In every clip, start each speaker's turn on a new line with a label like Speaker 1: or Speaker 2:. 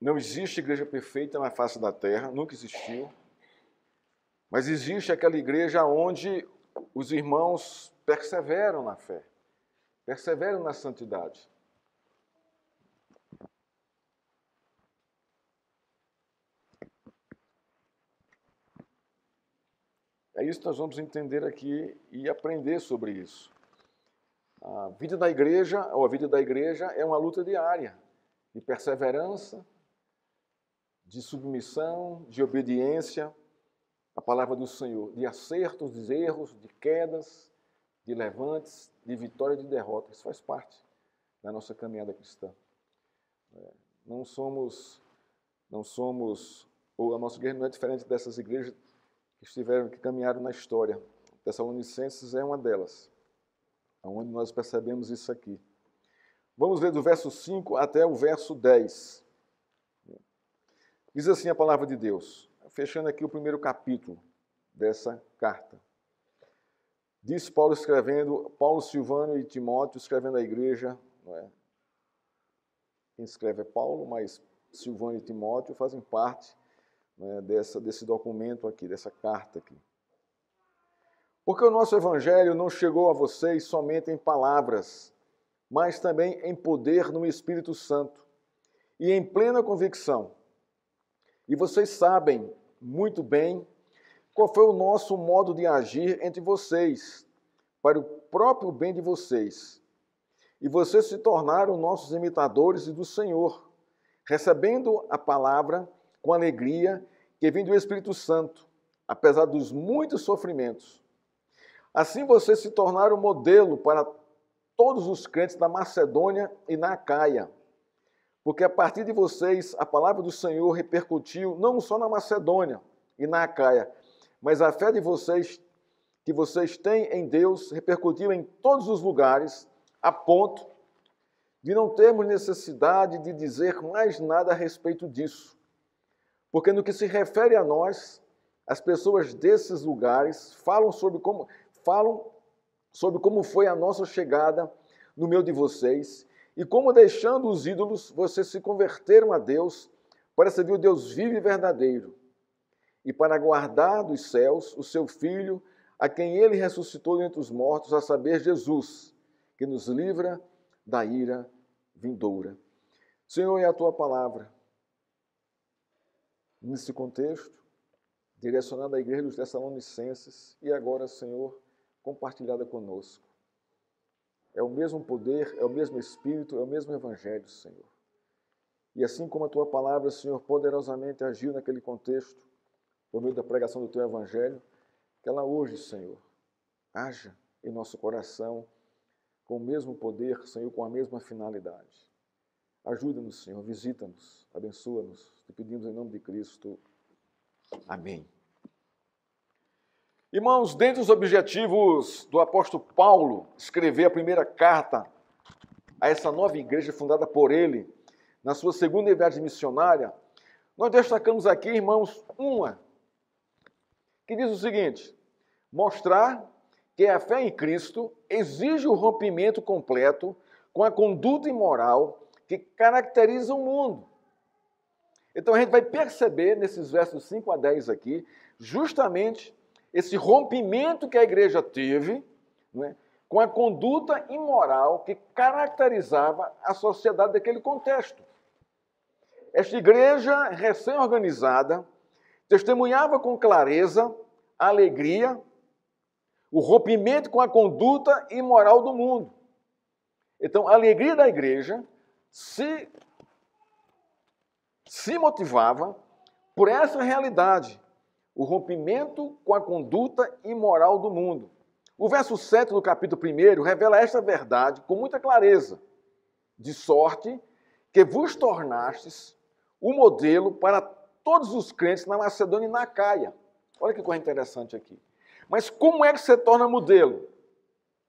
Speaker 1: Não existe igreja perfeita na face da terra, nunca existiu. Mas existe aquela igreja onde os irmãos perseveram na fé, perseveram na santidade. É isso que nós vamos entender aqui e aprender sobre isso. A vida da igreja, ou a vida da igreja, é uma luta diária de perseverança, de submissão, de obediência à palavra do Senhor, de acertos, de erros, de quedas, de levantes, de vitória e de derrota. Isso faz parte da nossa caminhada cristã. Não somos, ou a nossa igreja não é diferente dessas igrejas que caminharam na história. Tessalonicenses é uma delas, onde nós percebemos isso aqui. Vamos ler do verso 5 até o verso 10. Diz assim a palavra de Deus, fechando aqui o primeiro capítulo dessa carta. Diz Paulo escrevendo, Paulo, Silvano e Timóteo escrevendo à igreja, não é? Quem escreve é Paulo, mas Silvano e Timóteo fazem parte, né, desse documento aqui, dessa carta aqui. Porque o nosso evangelho não chegou a vocês somente em palavras, mas também em poder no Espírito Santo e em plena convicção. E vocês sabem muito bem qual foi o nosso modo de agir entre vocês, para o próprio bem de vocês. E vocês se tornaram nossos imitadores do Senhor, recebendo a palavra com alegria que vem do Espírito Santo, apesar dos muitos sofrimentos. Assim vocês se tornaram modelo para todos os crentes da Macedônia e na Acaia, porque a partir de vocês a palavra do Senhor repercutiu não só na Macedônia e na Acaia, mas a fé de vocês, que vocês têm em Deus, repercutiu em todos os lugares, a ponto de não termos necessidade de dizer mais nada a respeito disso. Porque no que se refere a nós, as pessoas desses lugares falam sobre como foi a nossa chegada no meio de vocês e como, deixando os ídolos, vocês se converteram a Deus para servir o Deus vivo e verdadeiro e para guardar dos céus o seu Filho, a quem ele ressuscitou dentre os mortos, a saber, Jesus, que nos livra da ira vindoura. Senhor, é a tua palavra, nesse contexto, direcionada à igreja dos Tessalonicenses e agora, Senhor, compartilhada conosco. É o mesmo poder, é o mesmo Espírito, é o mesmo Evangelho, Senhor. E assim como a tua palavra, Senhor, poderosamente agiu naquele contexto, por meio da pregação do teu Evangelho, que ela hoje, Senhor, haja em nosso coração com o mesmo poder, Senhor, com a mesma finalidade. Ajuda-nos, Senhor, visita-nos, abençoa-nos. Te pedimos em nome de Cristo. Amém. Irmãos, dentre os objetivos do apóstolo Paulo escrever a primeira carta a essa nova igreja fundada por ele, na sua segunda viagem missionária, nós destacamos aqui, irmãos, uma que diz o seguinte: mostrar que a fé em Cristo exige o rompimento completo com a conduta imoral que caracteriza o mundo. Então a gente vai perceber nesses versos 5 a 10 aqui, justamente esse rompimento que a igreja teve, né, com a conduta imoral que caracterizava a sociedade daquele contexto. Esta igreja recém-organizada testemunhava com clareza a alegria, o rompimento com a conduta imoral do mundo. Então, a alegria da igreja se motivava por essa realidade, o rompimento com a conduta imoral do mundo. O verso 7 do capítulo 1 revela esta verdade com muita clareza, de sorte que vos tornastes o modelo para todos os crentes na Macedônia e na Acaia. Olha que coisa interessante aqui. Mas como é que você torna modelo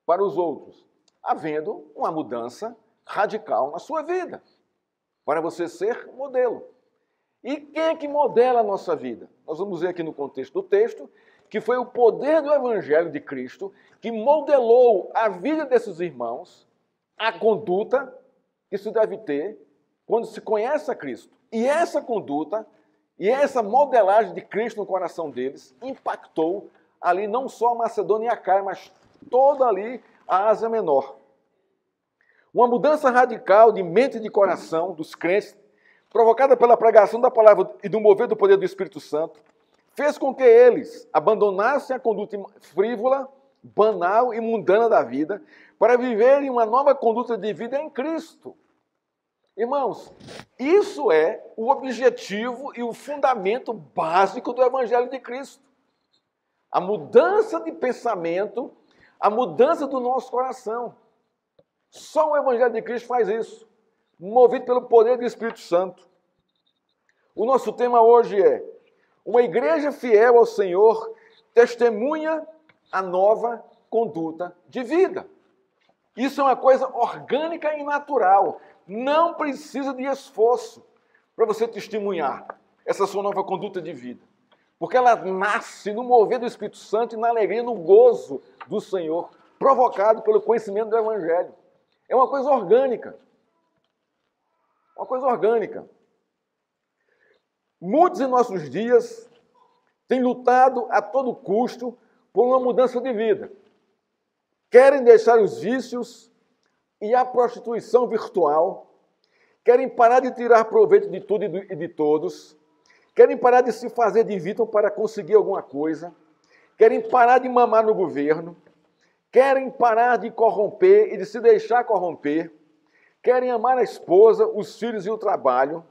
Speaker 1: para os outros? Havendo uma mudança radical na sua vida, para você ser modelo. E quem é que modela a nossa vida? Nós vamos ver aqui no contexto do texto que foi o poder do Evangelho de Cristo que modelou a vida desses irmãos, a conduta que se deve ter quando se conhece a Cristo. E essa conduta, e essa modelagem de Cristo no coração deles, impactou ali não só a Macedônia e a Caia, mas toda ali a Ásia Menor. Uma mudança radical de mente e de coração dos crentes, provocada pela pregação da palavra e do mover do poder do Espírito Santo, fez com que eles abandonassem a conduta frívola, banal e mundana da vida, para viverem uma nova conduta de vida em Cristo. Irmãos, isso é o objetivo e o fundamento básico do Evangelho de Cristo. A mudança de pensamento, a mudança do nosso coração. Só o Evangelho de Cristo faz isso, movido pelo poder do Espírito Santo. O nosso tema hoje é: uma igreja fiel ao Senhor testemunha a nova conduta de vida. Isso é uma coisa orgânica e natural. Não precisa de esforço para você testemunhar essa sua nova conduta de vida. Porque ela nasce no mover do Espírito Santo e na alegria, no gozo do Senhor, provocado pelo conhecimento do Evangelho. É uma coisa orgânica. Uma coisa orgânica. Muitos em nossos dias têm lutado a todo custo por uma mudança de vida. Querem deixar os vícios e a prostituição virtual, querem parar de tirar proveito de tudo e de todos, querem parar de se fazer de vítima para conseguir alguma coisa, querem parar de mamar no governo, querem parar de corromper e de se deixar corromper, querem amar a esposa, os filhos e o trabalho,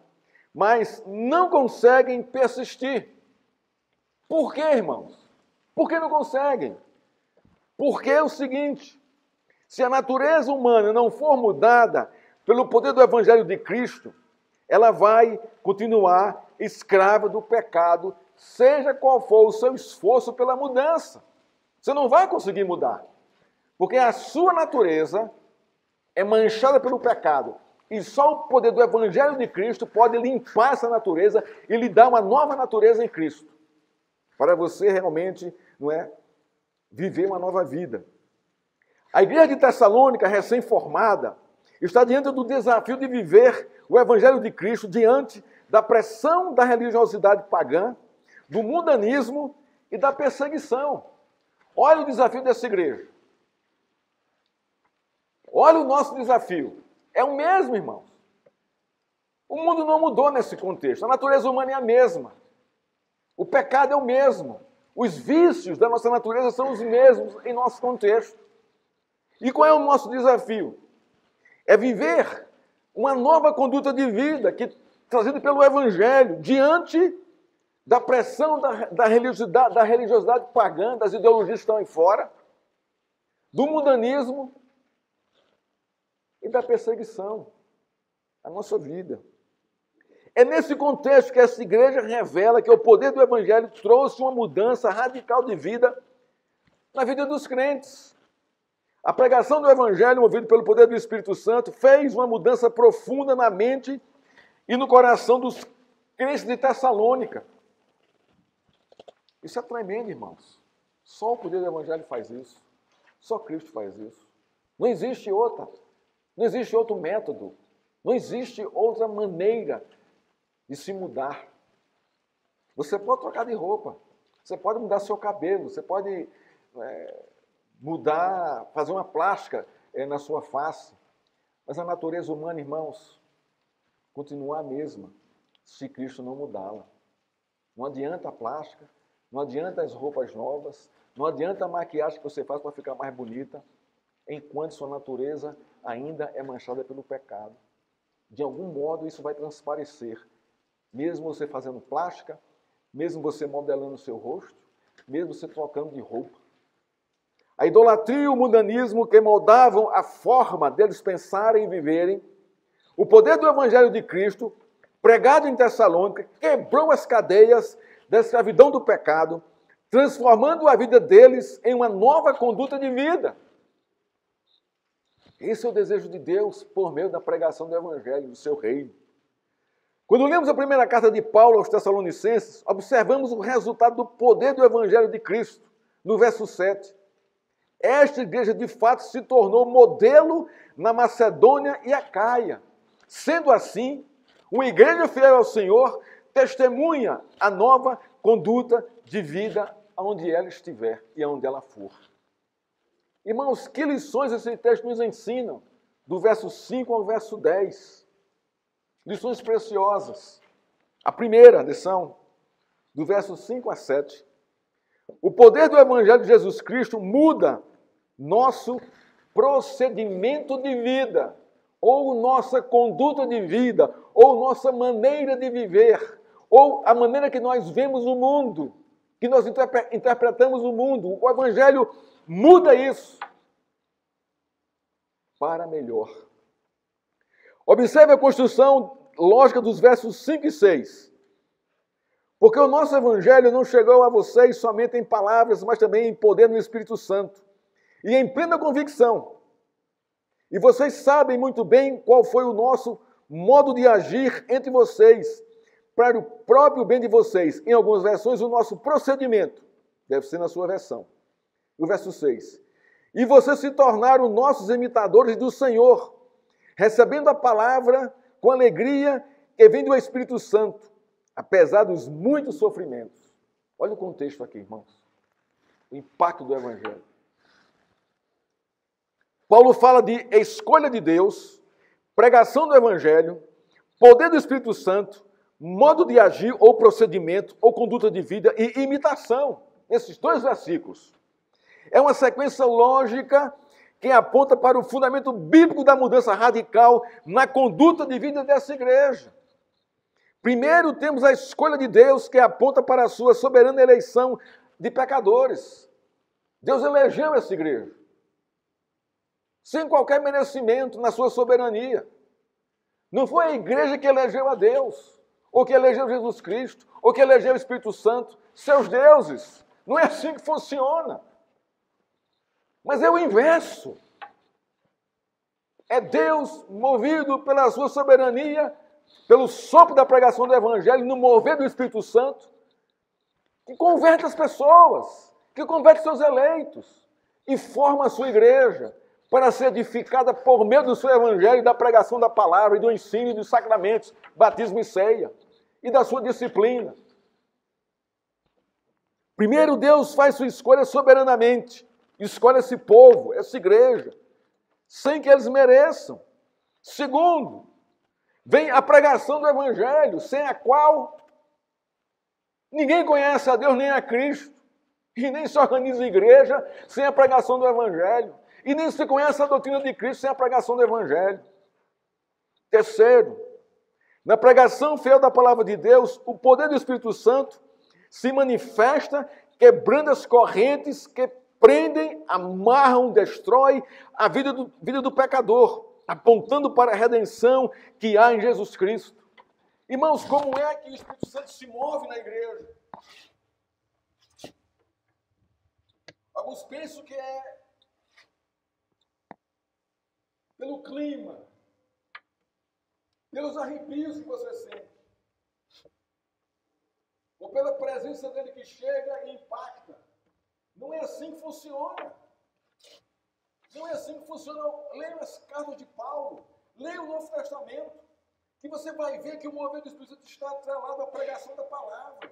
Speaker 1: mas não conseguem persistir. Por quê, irmãos? Por que não conseguem? Porque é o seguinte: se a natureza humana não for mudada pelo poder do Evangelho de Cristo, ela vai continuar escrava do pecado, seja qual for o seu esforço pela mudança. Você não vai conseguir mudar, porque a sua natureza é manchada pelo pecado. E só o poder do Evangelho de Cristo pode limpar essa natureza e lhe dar uma nova natureza em Cristo, para você realmente, viver uma nova vida. A igreja de Tessalônica, recém-formada, está diante do desafio de viver o Evangelho de Cristo diante da pressão da religiosidade pagã, do mundanismo e da perseguição. Olha o desafio dessa igreja. Olha o nosso desafio. É o mesmo, irmãos. O mundo não mudou nesse contexto. A natureza humana é a mesma. O pecado é o mesmo. Os vícios da nossa natureza são os mesmos em nosso contexto. E qual é o nosso desafio? É viver uma nova conduta de vida trazida pelo Evangelho diante da pressão da religiosidade pagã, das ideologias que estão aí fora, do mundanismo e da perseguição à nossa vida. É nesse contexto que essa igreja revela que o poder do Evangelho trouxe uma mudança radical de vida na vida dos crentes. A pregação do Evangelho, movido pelo poder do Espírito Santo, fez uma mudança profunda na mente e no coração dos crentes de Tessalônica. Isso é tremendo, irmãos. Só o poder do Evangelho faz isso. Só Cristo faz isso. Não existe outra. Não existe outro método. Não existe outra maneira de se mudar. Você pode trocar de roupa. Você pode mudar seu cabelo. Você pode mudar, fazer uma plástica na sua face. Mas a natureza humana, irmãos, continua a mesma se Cristo não mudá-la. Não adianta a plástica, não adianta as roupas novas, não adianta a maquiagem que você faz para ficar mais bonita, enquanto sua natureza ainda é manchada pelo pecado. De algum modo isso vai transparecer, mesmo você fazendo plástica, mesmo você modelando o seu rosto, mesmo você trocando de roupa. A idolatria e o mundanismo que moldavam a forma deles pensarem e viverem, o poder do Evangelho de Cristo, pregado em Tessalônica, quebrou as cadeias da escravidão do pecado, transformando a vida deles em uma nova conduta de vida. Esse é o desejo de Deus por meio da pregação do Evangelho, do seu reino. Quando lemos a primeira carta de Paulo aos Tessalonicenses, observamos o resultado do poder do Evangelho de Cristo, no verso 7. Esta igreja, de fato, se tornou modelo na Macedônia e Acaia. Sendo assim, uma igreja fiel ao Senhor testemunha a nova conduta de vida onde ela estiver e onde ela for. Irmãos, que lições esse texto nos ensina? Do verso 5 ao verso 10. Lições preciosas. A primeira lição, do verso 5 a 7. O poder do Evangelho de Jesus Cristo muda nosso procedimento de vida, ou nossa conduta de vida, ou nossa maneira de viver, ou a maneira que nós vemos o mundo, que nós interpretamos o mundo. O Evangelho muda isso para melhor. Observe a construção lógica dos versos 5 e 6. Porque o nosso Evangelho não chegou a vocês somente em palavras, mas também em poder no Espírito Santo e em plena convicção. E vocês sabem muito bem qual foi o nosso modo de agir entre vocês, para o próprio bem de vocês. Em algumas versões, o nosso procedimento. Deve ser na sua versão. O verso 6. E vocês se tornaram nossos imitadores do Senhor, recebendo a palavra com alegria que vem do Espírito Santo, apesar dos muitos sofrimentos. Olha o contexto aqui, irmãos. O impacto do Evangelho. Paulo fala de escolha de Deus, pregação do Evangelho, poder do Espírito Santo, modo de agir ou procedimento ou conduta de vida e imitação. Esses dois versículos. É uma sequência lógica que aponta para o fundamento bíblico da mudança radical na conduta de vida dessa igreja. Primeiro, temos a escolha de Deus, que aponta para a sua soberana eleição de pecadores. Deus elegeu essa igreja, sem qualquer merecimento, na sua soberania. Não foi a igreja que elegeu a Deus, ou que elegeu Jesus Cristo, ou que elegeu o Espírito Santo, seus deuses. Não é assim que funciona. Mas é o inverso. É Deus, movido pela sua soberania, pelo sopro da pregação do Evangelho, no mover do Espírito Santo, que converte as pessoas, que converte seus eleitos e forma a sua igreja para ser edificada por meio do seu Evangelho, e da pregação da palavra, e do ensino e dos sacramentos, batismo e ceia, e da sua disciplina. Primeiro, Deus faz sua escolha soberanamente, escolhe esse povo, essa igreja, sem que eles mereçam. Segundo, vem a pregação do Evangelho, sem a qual ninguém conhece a Deus nem a Cristo, e nem se organiza igreja sem a pregação do Evangelho, e nem se conhece a doutrina de Cristo sem a pregação do Evangelho. Terceiro, na pregação fiel da palavra de Deus, o poder do Espírito Santo se manifesta quebrando as correntes que prendem, amarram, destroem a vida do pecador, apontando para a redenção que há em Jesus Cristo. Irmãos, como é que o Espírito Santo se move na igreja? Alguns pensam que é pelo clima, pelos arrepios que você sente, ou pela presença dele que chega e impacta. Não é assim que funciona. Não é assim que funciona. Leia as cartas de Paulo, leia o Novo Testamento, que você vai ver que o mover do Espírito Santo está atrelado à pregação da palavra.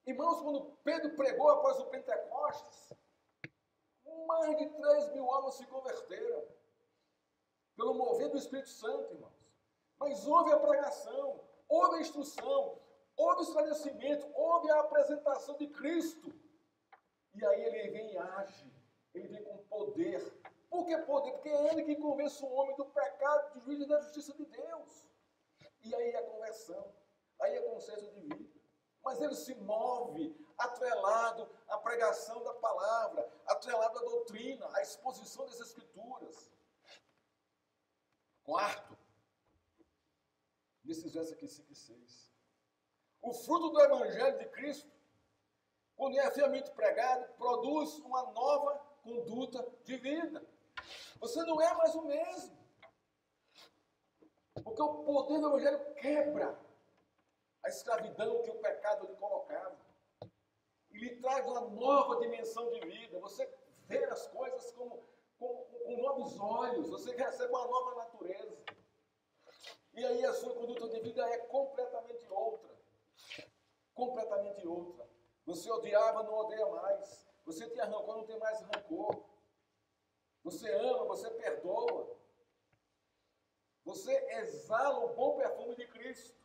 Speaker 1: Irmãos, quando Pedro pregou após o Pentecostes, mais de 3.000 almas se converteram pelo mover do Espírito Santo, irmãos. Mas houve a pregação, houve a instrução, houve o esclarecimento, houve a apresentação de Cristo. E aí ele vem e age, ele vem com poder. Por que poder? Porque é ele que convence o homem do pecado, do juízo e da justiça de Deus. E aí a conversão, aí a consciência de vida. Mas ele se move atrelado à pregação da palavra, atrelado à doutrina, à exposição das Escrituras. Quarto, nesses versos aqui 5 e 6. O fruto do Evangelho de Cristo, quando é fielmente pregado, produz uma nova conduta de vida. Você não é mais o mesmo. Porque o poder do Evangelho quebra a escravidão que o pecado lhe colocava. E lhe traz uma nova dimensão de vida. Você vê as coisas com novos olhos. Você recebe uma nova natureza. E aí a sua conduta de vida é completamente outra. Completamente outra. Você odiava, não odeia mais. Você tinha rancor, não tem mais rancor. Você ama, você perdoa. Você exala o bom perfume de Cristo.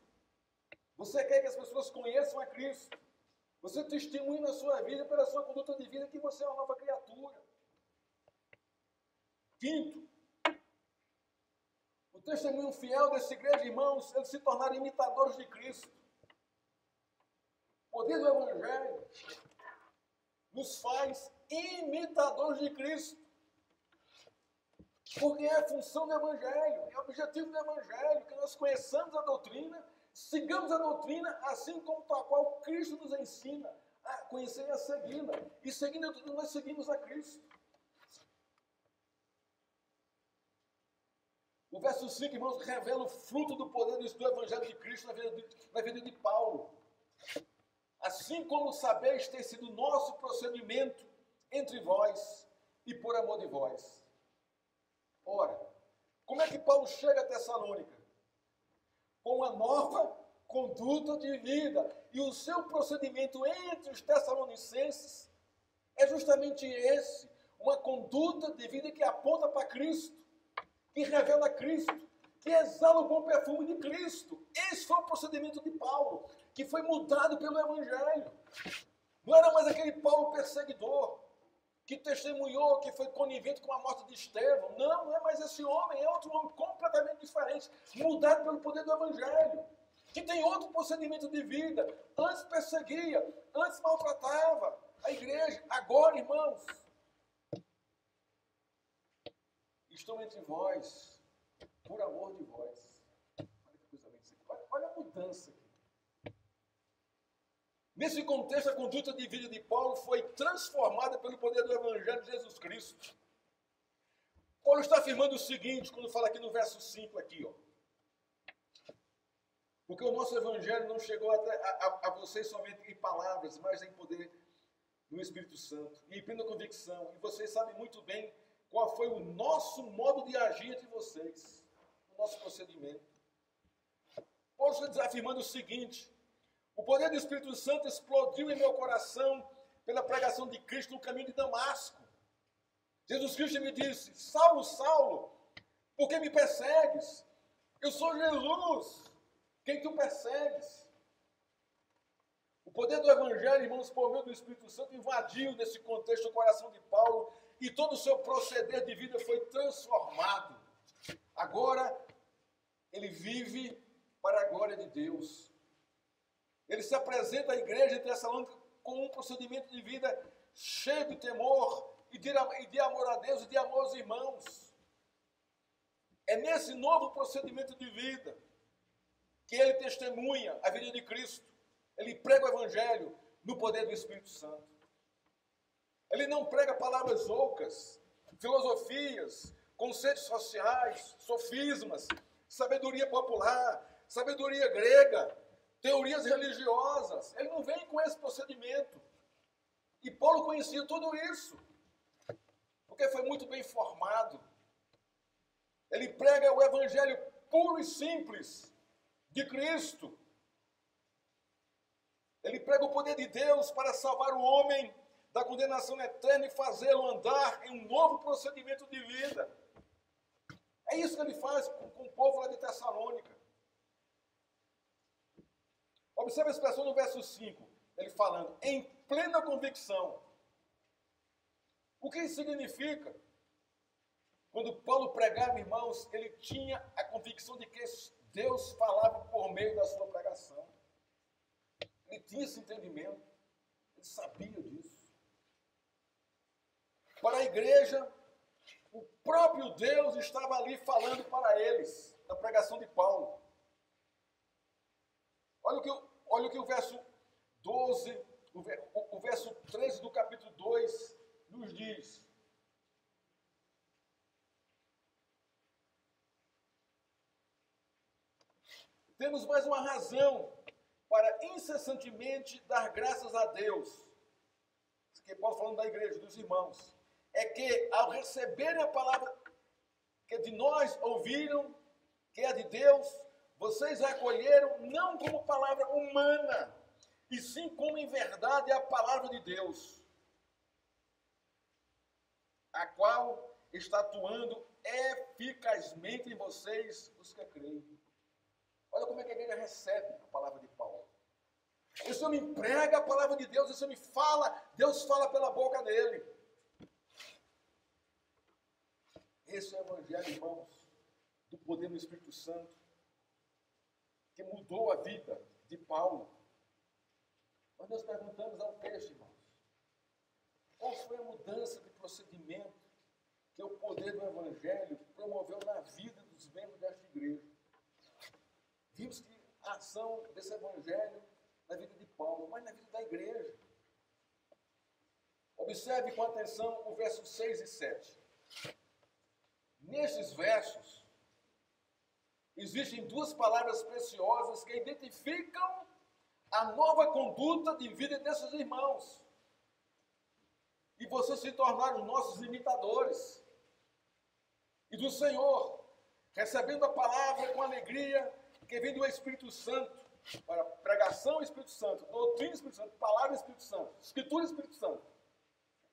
Speaker 1: Você quer que as pessoas conheçam a Cristo. Você testemunha na sua vida, pela sua conduta de vida, que você é uma nova criatura. Quinto, o testemunho fiel dessa igreja, irmãos, eles se tornaram imitadores de Cristo. O poder do Evangelho nos faz imitadores de Cristo. Porque é a função do Evangelho, é o objetivo do Evangelho, que nós conheçamos a doutrina, sigamos a doutrina assim como a qual Cristo nos ensina a conhecer e a segui-la. E seguindo a doutrina, nós seguimos a Cristo. O verso 5, irmãos, revela o fruto do poder do Evangelho de Cristo na vida de Paulo. Assim como sabeis ter sido nosso procedimento entre vós e por amor de vós. Ora, como é que Paulo chega a Tessalônica? Com uma nova conduta de vida. E o seu procedimento entre os tessalonicenses é justamente esse. Uma conduta de vida que aponta para Cristo, que revela Cristo, que exala o bom perfume de Cristo. Esse foi o procedimento de Paulo, que foi mudado pelo Evangelho. Não era mais aquele Paulo perseguidor, que testemunhou, que foi conivente com a morte de Estevão. Não, não é mais esse homem, é outro homem completamente diferente, mudado pelo poder do Evangelho, que tem outro procedimento de vida. Antes perseguia, antes maltratava a igreja. Agora, irmãos, estou entre vós, por amor de vós. Olha a mudança aqui. Nesse contexto, a conduta de vida de Paulo foi transformada pelo poder do Evangelho de Jesus Cristo. Paulo está afirmando o seguinte, quando fala aqui no verso 5, aqui, ó. Porque o nosso Evangelho não chegou a vocês somente em palavras, mas em poder do Espírito Santo e em plena convicção. E vocês sabem muito bem qual foi o nosso modo de agir entre vocês, o nosso procedimento. Paulo está afirmando o seguinte: o poder do Espírito Santo explodiu em meu coração pela pregação de Cristo no caminho de Damasco. Jesus Cristo me disse: Saulo, Saulo, por que me persegues? Eu sou Jesus, quem tu persegues? O poder do Evangelho, irmãos, por meio do Espírito Santo, invadiu nesse contexto o coração de Paulo e todo o seu proceder de vida foi transformado. Agora, ele vive para a glória de Deus. Ele se apresenta à igreja de Tessalônica com um procedimento de vida cheio de temor e de amor a Deus e de amor aos irmãos. É nesse novo procedimento de vida que ele testemunha a vida de Cristo. Ele prega o Evangelho no poder do Espírito Santo. Ele não prega palavras ocas, filosofias, conceitos sociais, sofismas, sabedoria popular, sabedoria grega, teorias religiosas. Ele não vem com esse procedimento. E Paulo conhecia tudo isso, porque foi muito bem formado. Ele prega o Evangelho puro e simples de Cristo. Ele prega o poder de Deus para salvar o homem da condenação eterna e fazê-lo andar em um novo procedimento de vida. É isso que ele faz com o povo lá de Tessalônica. Observe a expressão no verso 5, ele falando, em plena convicção. O que isso significa? Quando Paulo pregava, irmãos, ele tinha a convicção de que Deus falava por meio da sua pregação. Ele tinha esse entendimento, ele sabia disso. Para a igreja, o próprio Deus estava ali falando para eles, na pregação de Paulo. Olha o que o verso 12, o verso 13 do capítulo 2 nos diz. Temos mais uma razão para incessantemente dar graças a Deus. Isso que Paulo falando da igreja, dos irmãos. É que ao receberem a palavra que de nós ouviram, que é de Deus,
Speaker 2: vocês a acolheram não como palavra humana, e sim como em verdade a palavra de Deus, a qual está atuando eficazmente em vocês, os que creem. Olha como é que a igreja recebe a palavra de Paulo. Esse homem prega a palavra de Deus, esse homem fala, Deus fala pela boca dele. Esse é o evangelho, irmãos, do poder do Espírito Santo, que mudou a vida de Paulo. Mas nós perguntamos ao texto, irmãos, qual foi a mudança de procedimento que o poder do evangelho promoveu na vida dos membros desta igreja? Vimos que a ação desse evangelho na vida de Paulo, mas na vida da igreja. Observe com atenção o verso 6 e 7. Nestes versos, existem duas palavras preciosas que identificam a nova conduta de vida desses irmãos. E vocês se tornaram nossos imitadores. E do Senhor, recebendo a palavra com alegria que vem do Espírito Santo, para pregação Espírito Santo, doutrina Espírito Santo, palavra Espírito Santo, escritura Espírito Santo.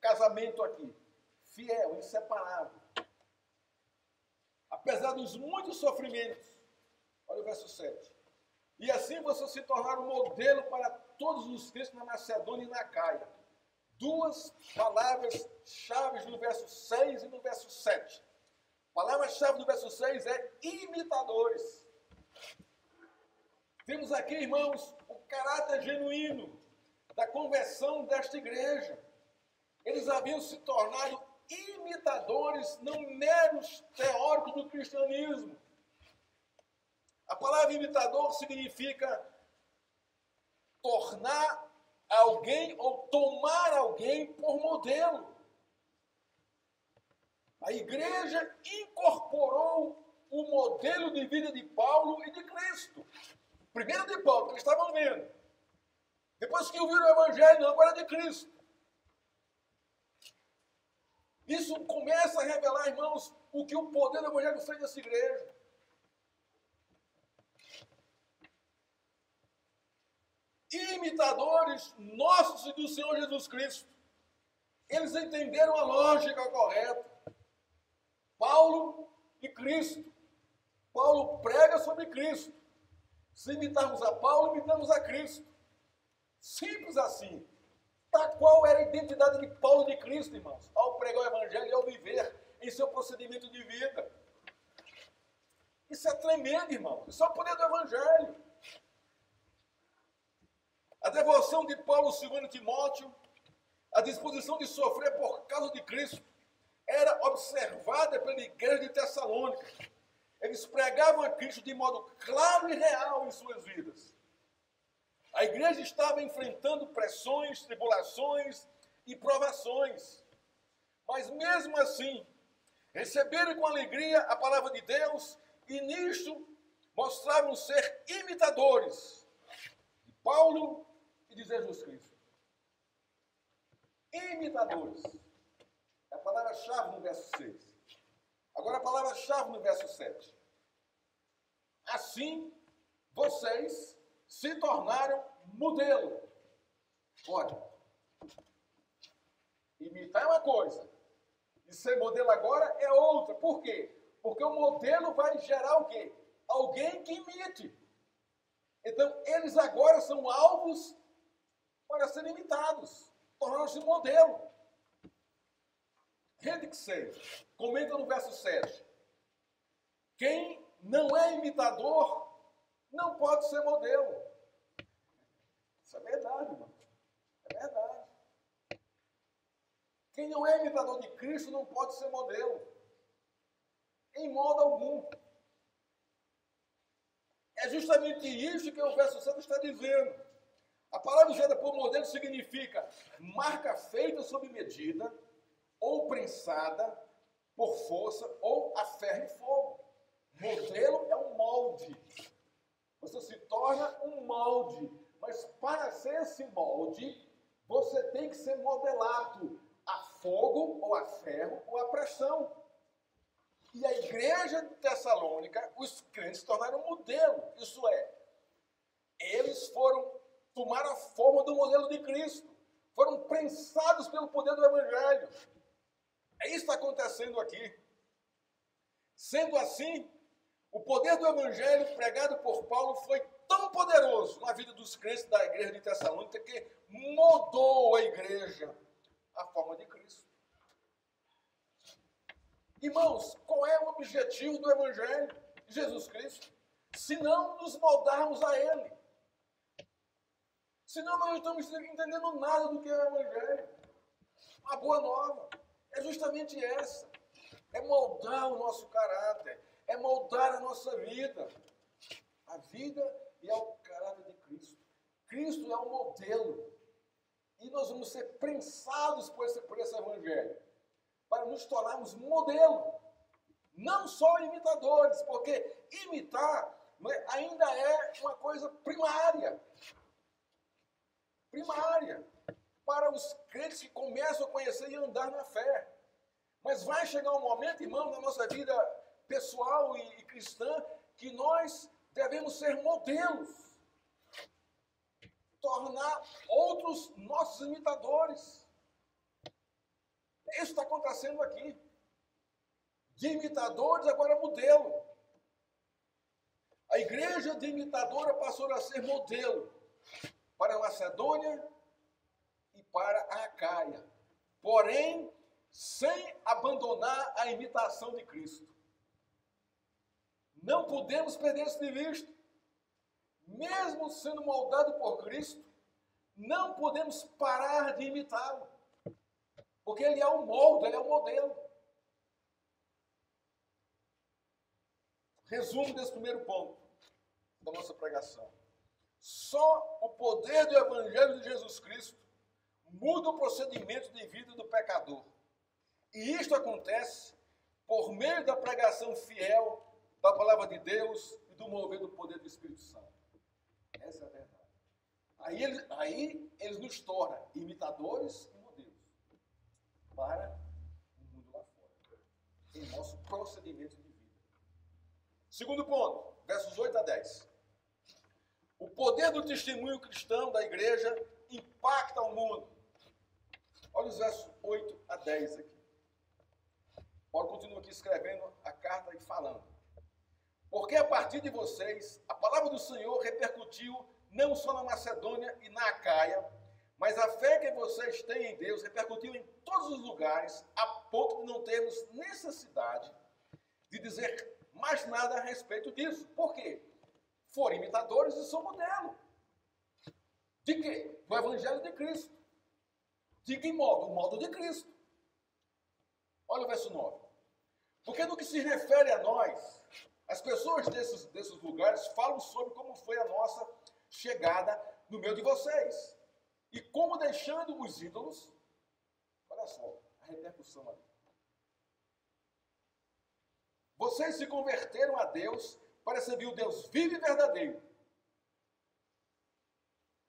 Speaker 2: Casamento aqui, fiel, inseparável. Apesar dos muitos sofrimentos, olha o verso 7. E assim vocês se tornaram modelo para todos os crentes na Macedônia e na Caia. Duas palavras-chave no verso 6 e no verso 7. A palavra-chave do verso 6 é imitadores. Temos aqui, irmãos, o caráter genuíno da conversão desta igreja. Eles haviam se tornado imitadores, não meros teóricos do cristianismo. A palavra imitador significa tornar alguém ou tomar alguém por modelo. A igreja incorporou o modelo de vida de Paulo e de Cristo. Primeiro de Paulo, que eles estavam vendo. Depois que ouviram o evangelho, não, agora de Cristo. Isso começa a revelar, irmãos, o que o poder do evangelho fez nessa igreja. Imitadores nossos e do Senhor Jesus Cristo. Eles entenderam a lógica correta. Paulo e Cristo. Paulo prega sobre Cristo. Se imitarmos a Paulo, imitamos a Cristo. Simples assim. Tal qual era a identidade de Paulo e de Cristo, irmãos, ao pregar o evangelho e ao viver em seu procedimento de vida. Isso é tremendo, irmão. Isso é o poder do evangelho. A devoção de Paulo segundo Timóteo, a disposição de sofrer por causa de Cristo, era observada pela igreja de Tessalônica. Eles pregavam a Cristo de modo claro e real em suas vidas. A igreja estava enfrentando pressões, tribulações e provações. Mas mesmo assim, receberam com alegria a palavra de Deus e nisto mostraram ser imitadores de Paulo e de Jesus Cristo. Imitadores. É a palavra-chave no verso 6. Agora a palavra-chave no verso 7. Assim, vocês se tornaram modelo. Olha, imitar é uma coisa, e ser modelo agora é outra. Por quê? Porque o modelo vai gerar o quê? Alguém que imite. Então, eles agora são alvos para serem imitados, tornando-se modelo. Hendrickson comenta no verso 7. Quem não é imitador não pode ser modelo. Isso é verdade, irmão. É verdade. Quem não é imitador de Cristo não pode ser modelo. Em modo algum. É justamente isso que o verso 7 está dizendo. A palavra usada por modelo significa marca feita sob medida, ou prensada por força, ou a ferro e fogo. Modelo é um molde. Você se torna um molde. Mas para ser esse molde, você tem que ser modelado a fogo, ou a ferro, ou a pressão. E a igreja de Tessalônica, os crentes se tornaram modelo. Isso é, eles tomaram a forma do modelo de Cristo. Foram prensados pelo poder do Evangelho. É isso que está acontecendo aqui. Sendo assim, o poder do Evangelho pregado por Paulo foi tão poderoso na vida dos crentes da igreja de Tessalônica que mudou a igreja à forma de Cristo. Irmãos, qual é o objetivo do Evangelho de Jesus Cristo? Se não nos moldarmos a Ele. Senão nós não estamos entendendo nada do que é o Evangelho. A boa nova é justamente essa. É moldar o nosso caráter. É moldar a nossa vida. A vida e ao caráter de Cristo. Cristo é o modelo. E nós vamos ser prensados por esse Evangelho. Para nos tornarmos modelo. Não só imitadores. Porque imitar ainda é uma coisa primária. Primária. Para os crentes que começam a conhecer e andar na fé. Mas vai chegar um momento, irmão, na nossa vida pessoal e cristã, que nós devemos ser modelos. Tornar outros nossos imitadores. Isso está acontecendo aqui. De imitadores, agora modelo. A igreja de imitadora passou a ser modelo para a Macedônia e para a Acaia. Porém, sem abandonar a imitação de Cristo. Não podemos perder isso de vista. Mesmo sendo moldado por Cristo, não podemos parar de imitá-lo. Porque ele é o molde, ele é o modelo. Resumo desse primeiro ponto da nossa pregação. Só o poder do Evangelho de Jesus Cristo muda o procedimento de vida do pecador. E isto acontece por meio da pregação fiel da palavra de Deus e do mover do poder do Espírito Santo. Essa é a verdade. Aí eles nos tornam imitadores e modelos para o mundo lá fora, em nosso procedimento de vida. Segundo ponto, versos 8 a 10. O poder do testemunho cristão da igreja impacta o mundo. Olha os versos 8 a 10 aqui. Paulo continua aqui escrevendo a carta e falando. Porque a partir de vocês, a palavra do Senhor repercutiu não só na Macedônia e na Acaia, mas a fé que vocês têm em Deus repercutiu em todos os lugares, a ponto de não termos necessidade de dizer mais nada a respeito disso. Por quê? Foram imitadores e são modelo. De quê? Do Evangelho de Cristo. De que modo? O modo de Cristo. Olha o verso 9. Porque no que se refere a nós, as pessoas desses lugares falam sobre como foi a nossa chegada no meio de vocês. E como deixando os ídolos, olha só, a repercussão ali. Vocês se converteram a Deus para servir o Deus vivo e verdadeiro.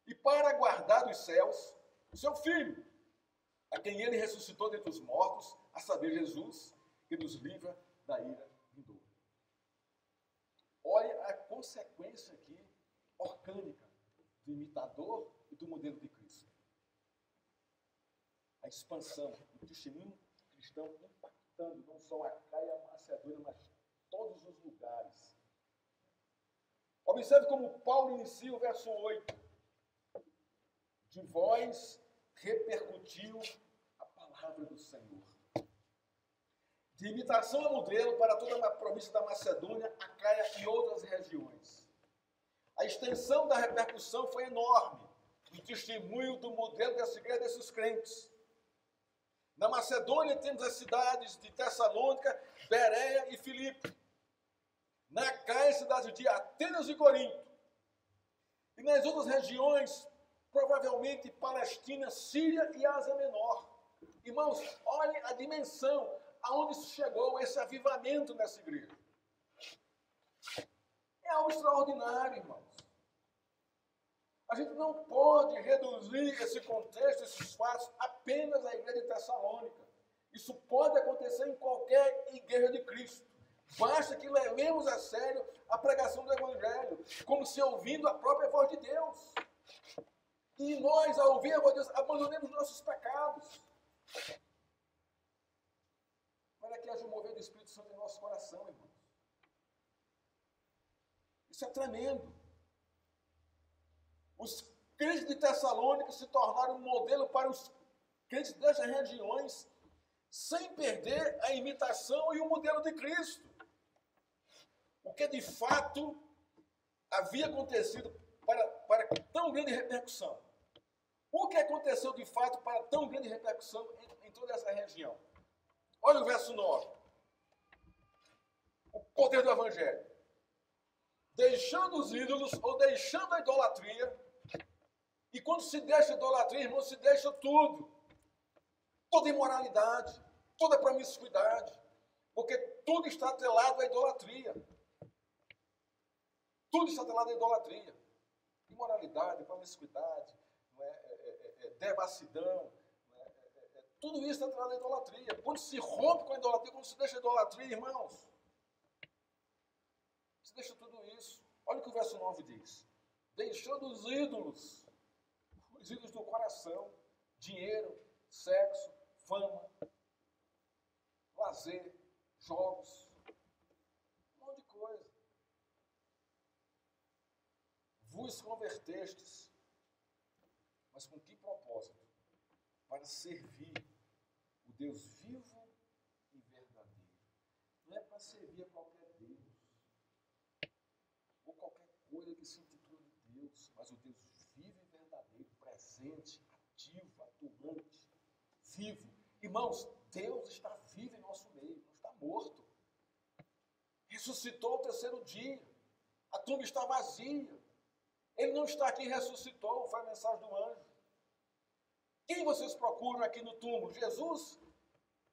Speaker 2: E para guardar dos céus o seu Filho, a quem ele ressuscitou dentre os mortos, a saber, Jesus, que nos livra da ira vindoura. Olha a consequência aqui, orgânica, do imitador e do modelo de Cristo. A expansão do testemunho cristão impactando não só a Acaia e a Macedônia, mas todos os lugares. Observe como Paulo inicia o verso 8. De vós repercutiu a palavra do Senhor. De imitação a modelo para toda a província da Macedônia, Acaia e outras regiões. A extensão da repercussão foi enorme. O testemunho do modelo dessa igreja, desses crentes. Na Macedônia temos as cidades de Tessalônica, Bereia e Filipe. Na Acaia, cidades de Atenas e Corinto. E nas outras regiões, provavelmente Palestina, Síria e Ásia Menor. Irmãos, olhem a dimensão aonde chegou esse avivamento nessa igreja. É algo extraordinário, irmãos. A gente não pode reduzir esse contexto, esses fatos, apenas à igreja de Tessalônica. Isso pode acontecer em qualquer igreja de Cristo. Basta que levemos a sério a pregação do Evangelho, como se ouvindo a própria voz de Deus. E nós, ao ouvir a voz de Deus, abandonemos nossos pecados. Para que haja o mover do Espírito Santo em nosso coração, irmãos. Isso é tremendo. Os crentes de Tessalônica se tornaram um modelo para os crentes dessas regiões, sem perder a imitação e o modelo de Cristo. O que de fato havia acontecido para tão grande repercussão? O que aconteceu de fato para tão grande repercussão em toda essa região? Olha o verso 9. O poder do Evangelho. Deixando os ídolos ou deixando a idolatria, e quando se deixa a idolatria, irmão, se deixa tudo. Toda imoralidade, toda promiscuidade, porque tudo está atrelado à idolatria. Tudo está atrelado à idolatria. Imoralidade, promiscuidade, devassidão, tudo isso está atrelado à idolatria. Quando se rompe com a idolatria, quando se deixa a idolatria, irmãos, se deixa tudo isso. Olha o que o verso 9 diz. Deixando os ídolos do coração, dinheiro, sexo, fama, lazer, jogos, um monte de coisa. Vos convertestes, mas com que propósito? Para servir o Deus vivo e verdadeiro. Não é para servir a qualquer Deus, ou qualquer coisa que se intitula de Deus, mas o Deus vivo e verdadeiro, presente, ativo, atuante, vivo. Irmãos, Deus está vivo em nosso meio, não está morto. Ressuscitou ao terceiro dia. A tumba está vazia. Ele não está aqui, ressuscitou, foi a mensagem do anjo. Quem vocês procuram aqui no túmulo? Jesus?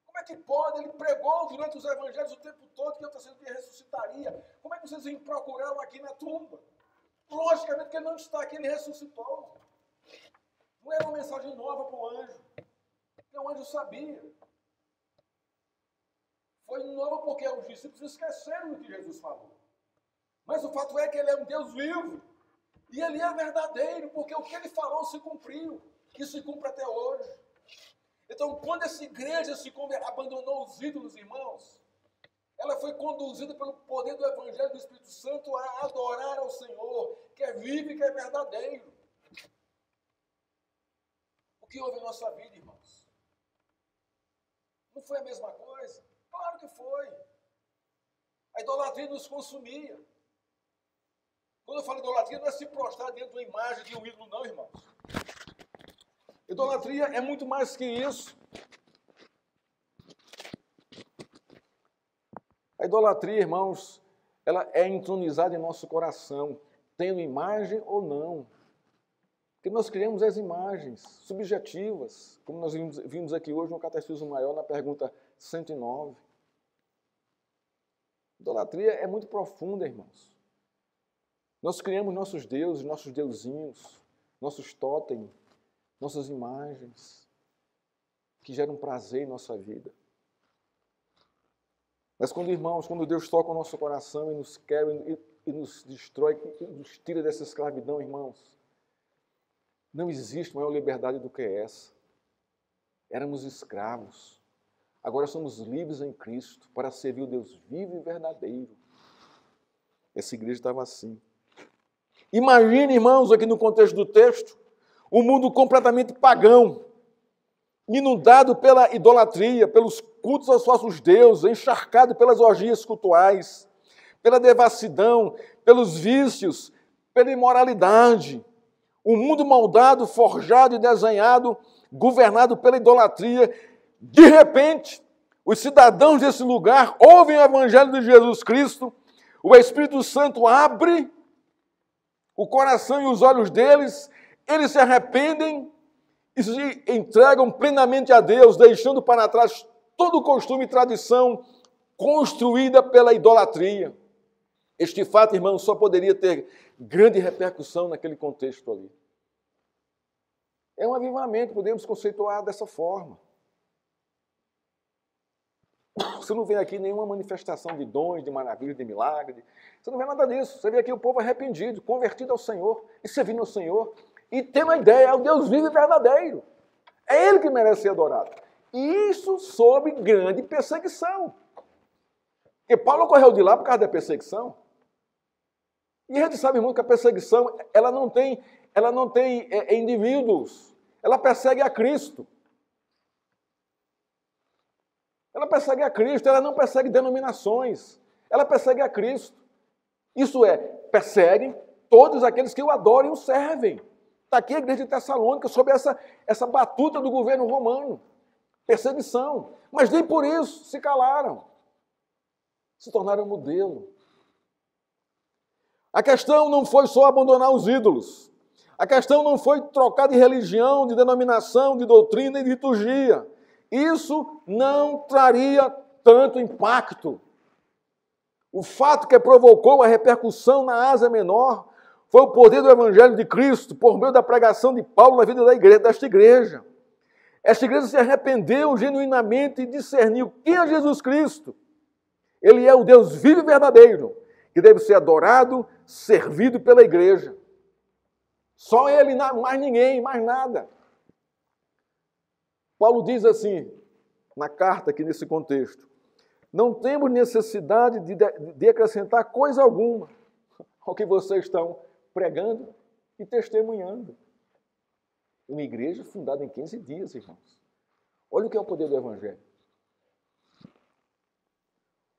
Speaker 2: Como é que pode? Ele pregou durante os evangelhos o tempo todo que ao terceiro dia ressuscitaria. Como é que vocês procuraram aqui na tumba? Logicamente que ele não está aqui, ele ressuscitou. Não era uma mensagem nova para o anjo. Porque o anjo sabia. Foi nova porque os discípulos esqueceram do que Jesus falou. Mas o fato é que ele é um Deus vivo. E ele é verdadeiro, porque o que ele falou se cumpriu. Que se cumpre até hoje. Então, quando essa igreja abandonou os ídolos, irmãos, ela foi conduzida pelo poder do Evangelho do Espírito Santo a adorar ao Senhor, que é vivo e que é verdadeiro. O que houve em nossa vida, irmãos? Não foi a mesma coisa? Claro que foi. A idolatria nos consumia. Quando eu falo idolatria, não é se prostrar diante de uma imagem de um ídolo, não, irmãos. Idolatria é muito mais que isso. A idolatria, irmãos, ela é entronizada em nosso coração, tendo imagem ou não. Porque nós criamos as imagens subjetivas, como nós vimos aqui hoje no Catecismo Maior, na pergunta 109. Idolatria é muito profunda, irmãos. Nós criamos nossos deuses, nossos deusinhos, nossos totens, nossas imagens, que geram prazer em nossa vida. Mas quando Deus toca o nosso coração e nos quebra e nos destrói, e nos tira dessa escravidão, irmãos, não existe maior liberdade do que essa. Éramos escravos. Agora somos livres em Cristo para servir o Deus vivo e verdadeiro. Essa igreja estava assim. Imagine, irmãos, aqui no contexto do texto, um mundo completamente pagão, inundado pela idolatria, pelos cultos aos falsos deuses, encharcado pelas orgias cultuais, pela devassidão, pelos vícios, pela imoralidade. Um mundo moldado, forjado e desenhado, governado pela idolatria. De repente, os cidadãos desse lugar ouvem o Evangelho de Jesus Cristo, o Espírito Santo abre o coração e os olhos deles, eles se arrependem e se entregam plenamente a Deus, deixando para trás todo o costume e tradição construída pela idolatria. Este fato, irmão, só poderia ter grande repercussão naquele contexto ali. É um avivamento, podemos conceituar dessa forma.
Speaker 1: Você não vê aqui nenhuma manifestação de dons, de maravilhas, de milagre. Você não vê nada disso. Você vê aqui o povo arrependido, convertido ao Senhor, e servindo ao Senhor, e tem uma ideia, é o Deus vivo e verdadeiro. É Ele que merece ser adorado. E isso sob grande perseguição. Porque Paulo correu de lá por causa da perseguição. E a gente sabe muito que a perseguição, ela não tem indivíduos. Ela persegue a Cristo. Ela persegue a Cristo, ela não persegue denominações. Ela persegue a Cristo. Isso é, perseguem todos aqueles que o adoram e o servem. Está aqui a igreja de Tessalônica sob essa batuta do governo romano. Perseguição. Mas nem por isso se calaram. Se tornaram modelo. A questão não foi só abandonar os ídolos. A questão não foi trocar de religião, de denominação, de doutrina e de liturgia. Isso não traria tanto impacto. O fato que provocou a repercussão na Ásia Menor foi o poder do Evangelho de Cristo por meio da pregação de Paulo na vida desta igreja. Esta igreja se arrependeu genuinamente e discerniu quem é Jesus Cristo. Ele é o Deus vivo e verdadeiro, que deve ser adorado, servido pela igreja. Só Ele, mais ninguém, mais nada. Paulo diz assim, na carta aqui nesse contexto, não temos necessidade de acrescentar coisa alguma ao que vocês estão pregando e testemunhando. Uma igreja fundada em 15 dias, irmãos. Olha o que é o poder do Evangelho.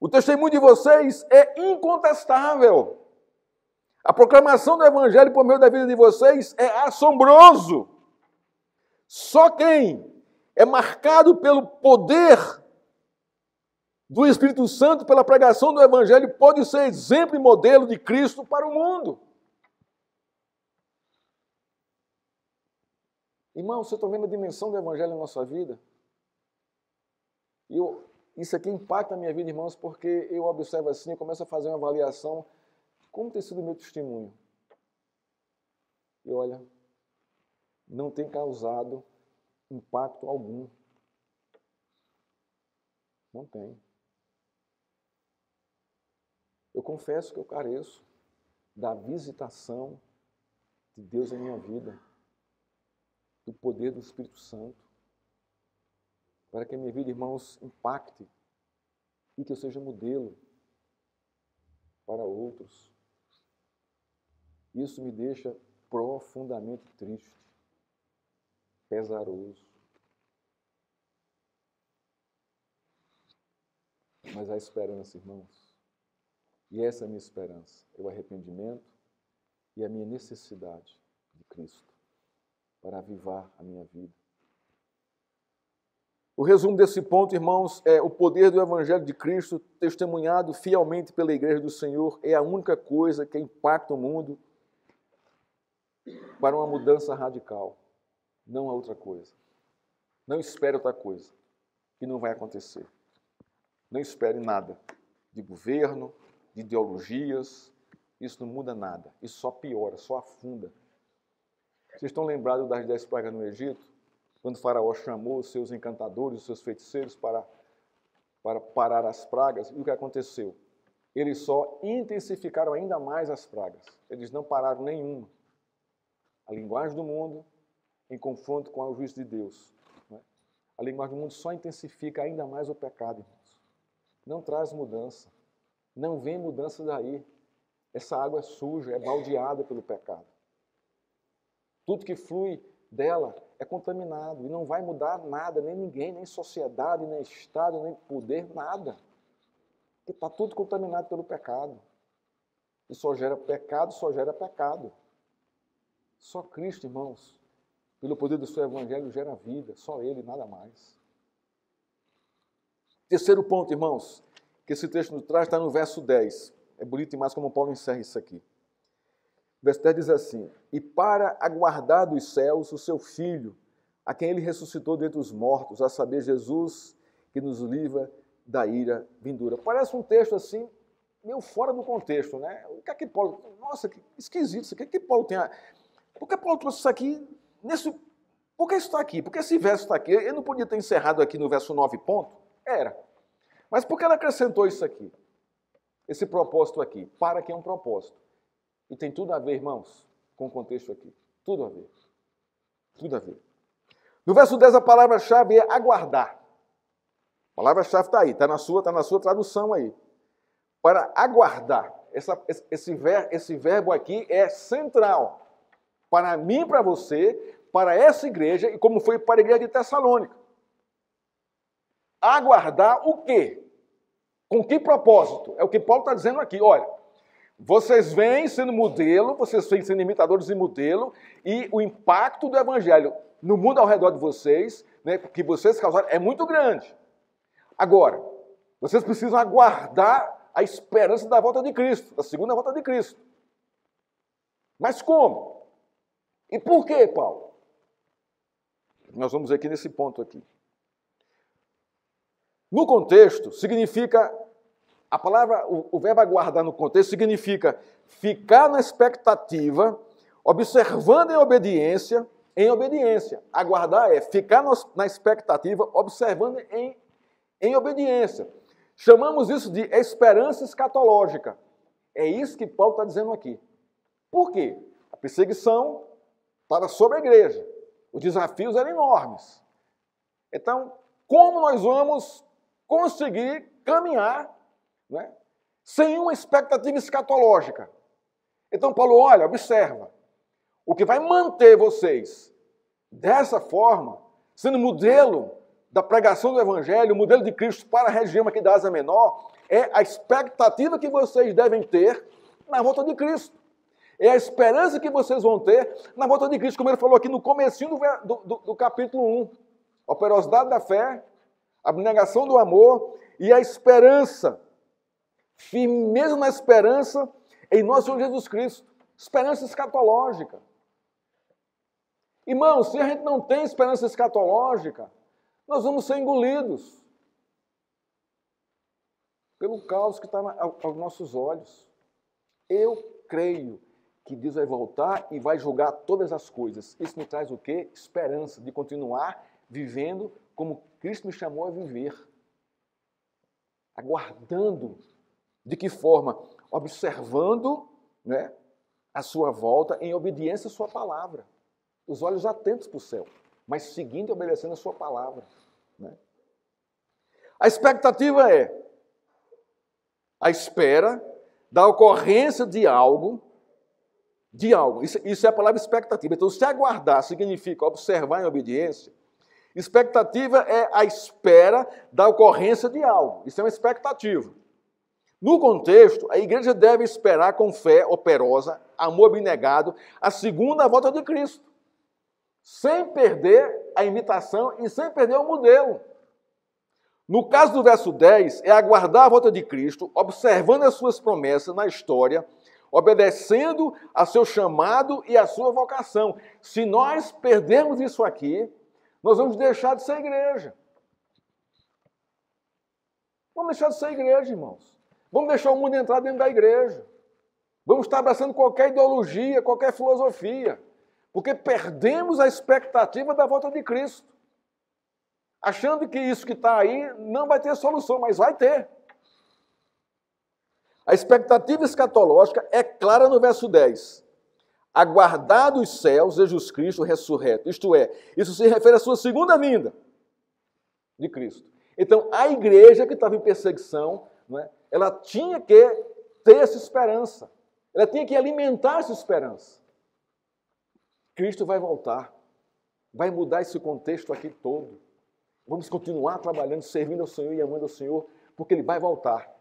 Speaker 1: O testemunho de vocês é incontestável. A proclamação do Evangelho por meio da vida de vocês é assombroso. Só quem é marcado pelo poder do Espírito Santo, pela pregação do Evangelho, pode ser exemplo e modelo de Cristo para o mundo. Irmão, você está vendo a dimensão do Evangelho na nossa vida? Isso aqui impacta a minha vida, irmãos, porque eu observo assim, eu começo a fazer uma avaliação, como tem sido o meu testemunho? E olha, não tem causado impacto algum. Não tem. Eu confesso que eu careço da visitação de Deus em minha vida, do poder do Espírito Santo, para que a minha vida, irmãos, impacte e que eu seja modelo para outros. Isso me deixa profundamente triste, pesaroso. Mas há esperança, irmãos. E essa é a minha esperança, é o arrependimento e a minha necessidade de Cristo para avivar a minha vida. O resumo desse ponto, irmãos, é o poder do Evangelho de Cristo testemunhado fielmente pela Igreja do Senhor é a única coisa que impacta o mundo para uma mudança radical. Não há outra coisa. Não espere outra coisa, que não vai acontecer. Não espere nada de governo, de ideologias. Isso não muda nada. Isso só piora, só afunda. Vocês estão lembrados das 10 pragas no Egito? Quando o faraó chamou os seus encantadores, os seus feiticeiros para parar as pragas, e o que aconteceu? Eles só intensificaram ainda mais as pragas. Eles não pararam nenhuma. A linguagem do mundo em confronto com o juízo de Deus. A linguagem do mundo só intensifica ainda mais o pecado, irmãos. Não traz mudança. Não vem mudança daí. Essa água é suja, é baldeada pelo pecado. Tudo que flui dela é contaminado e não vai mudar nada, nem ninguém, nem sociedade, nem Estado, nem poder, nada. Porque está tudo contaminado pelo pecado. E só gera pecado, só gera pecado. Só Cristo, irmãos, pelo poder do seu Evangelho, gera vida. Só Ele, nada mais. Terceiro ponto, irmãos, que esse texto nos traz, está no verso 10. É bonito demais como Paulo encerra isso aqui. O verso 10 diz assim: e para aguardar dos céus o seu Filho, a quem Ele ressuscitou dentre os mortos, a saber, Jesus, que nos livra da ira vindoura. Parece um texto assim, meio fora do contexto, né? O que é que Paulo... Nossa, que esquisito isso aqui. O que Paulo tem... Por que Paulo trouxe isso aqui? Por que isso está aqui? Por que esse verso está aqui? Ele não podia ter encerrado aqui no verso 9 ponto? Era. Mas por que ela acrescentou isso aqui? Esse propósito aqui. Para que é um propósito. E tem tudo a ver, irmãos, com o contexto aqui. Tudo a ver. Tudo a ver. No verso 10, a palavra-chave é aguardar. A palavra-chave está aí, está na sua tradução aí. Para aguardar. Esse verbo aqui é central. Para mim, para você, para essa igreja e como foi para a igreja de Tessalônica. Aguardar o quê? Com que propósito? É o que Paulo está dizendo aqui. Olha, vocês vêm sendo modelo, vocês vêm sendo imitadores de modelo, e o impacto do evangelho no mundo ao redor de vocês, né, que vocês causaram, é muito grande. Agora, vocês precisam aguardar a esperança da volta de Cristo, da segunda volta de Cristo. Mas como? E por quê, Paulo? Nós vamos aqui nesse ponto aqui. No contexto, significa, a palavra, o verbo aguardar no contexto significa ficar na expectativa, observando em obediência. Aguardar é ficar na expectativa, observando em obediência. Chamamos isso de esperança escatológica. É isso que Paulo está dizendo aqui. Por quê? A perseguição estava sobre a igreja. Os desafios eram enormes. Então, como nós vamos conseguir caminhar, né, sem uma expectativa escatológica? Então, Paulo, olha, observa. O que vai manter vocês dessa forma, sendo modelo da pregação do Evangelho, modelo de Cristo para a região aqui da Ásia Menor, é a expectativa que vocês devem ter na volta de Cristo. É a esperança que vocês vão ter na volta de Cristo, como ele falou aqui no comecinho do capítulo 1. A operosidade da fé, a abnegação do amor e a esperança. Firmeza na esperança em nosso Senhor Jesus Cristo. Esperança escatológica. Irmãos, se a gente não tem esperança escatológica, nós vamos ser engolidos pelo caos que está aos nossos olhos. Eu creio que Deus vai voltar e vai julgar todas as coisas. Isso me traz o quê? Esperança de continuar vivendo como Cristo me chamou a viver. Aguardando. De que forma? Observando, né, a sua volta em obediência à sua palavra. Os olhos atentos para o céu, mas seguindo e obedecendo a sua palavra. Né? A expectativa é a espera da ocorrência de algo. Isso é a palavra expectativa. Então, se aguardar significa observar em obediência, expectativa é a espera da ocorrência de algo. Isso é uma expectativa. No contexto, a igreja deve esperar com fé operosa, amor abnegado, a segunda volta de Cristo, sem perder a imitação e sem perder o modelo. No caso do verso 10, é aguardar a volta de Cristo, observando as suas promessas na história, obedecendo a seu chamado e a sua vocação. Se nós perdermos isso aqui, nós vamos deixar de ser igreja. Vamos deixar de ser igreja, irmãos. Vamos deixar o mundo entrar dentro da igreja. Vamos estar abraçando qualquer ideologia, qualquer filosofia. Porque perdemos a expectativa da volta de Cristo. Achando que isso que está aí não vai ter solução, mas vai ter. A expectativa escatológica é clara no verso 10. Aguardar dos céus Jesus Cristo ressurreto. Isto é, isso se refere à sua segunda vinda de Cristo. Então, a igreja que estava em perseguição, não é, ela tinha que ter essa esperança. Ela tinha que alimentar essa esperança. Cristo vai voltar. Vai mudar esse contexto aqui todo. Vamos continuar trabalhando, servindo ao Senhor e amando ao Senhor, porque Ele vai voltar.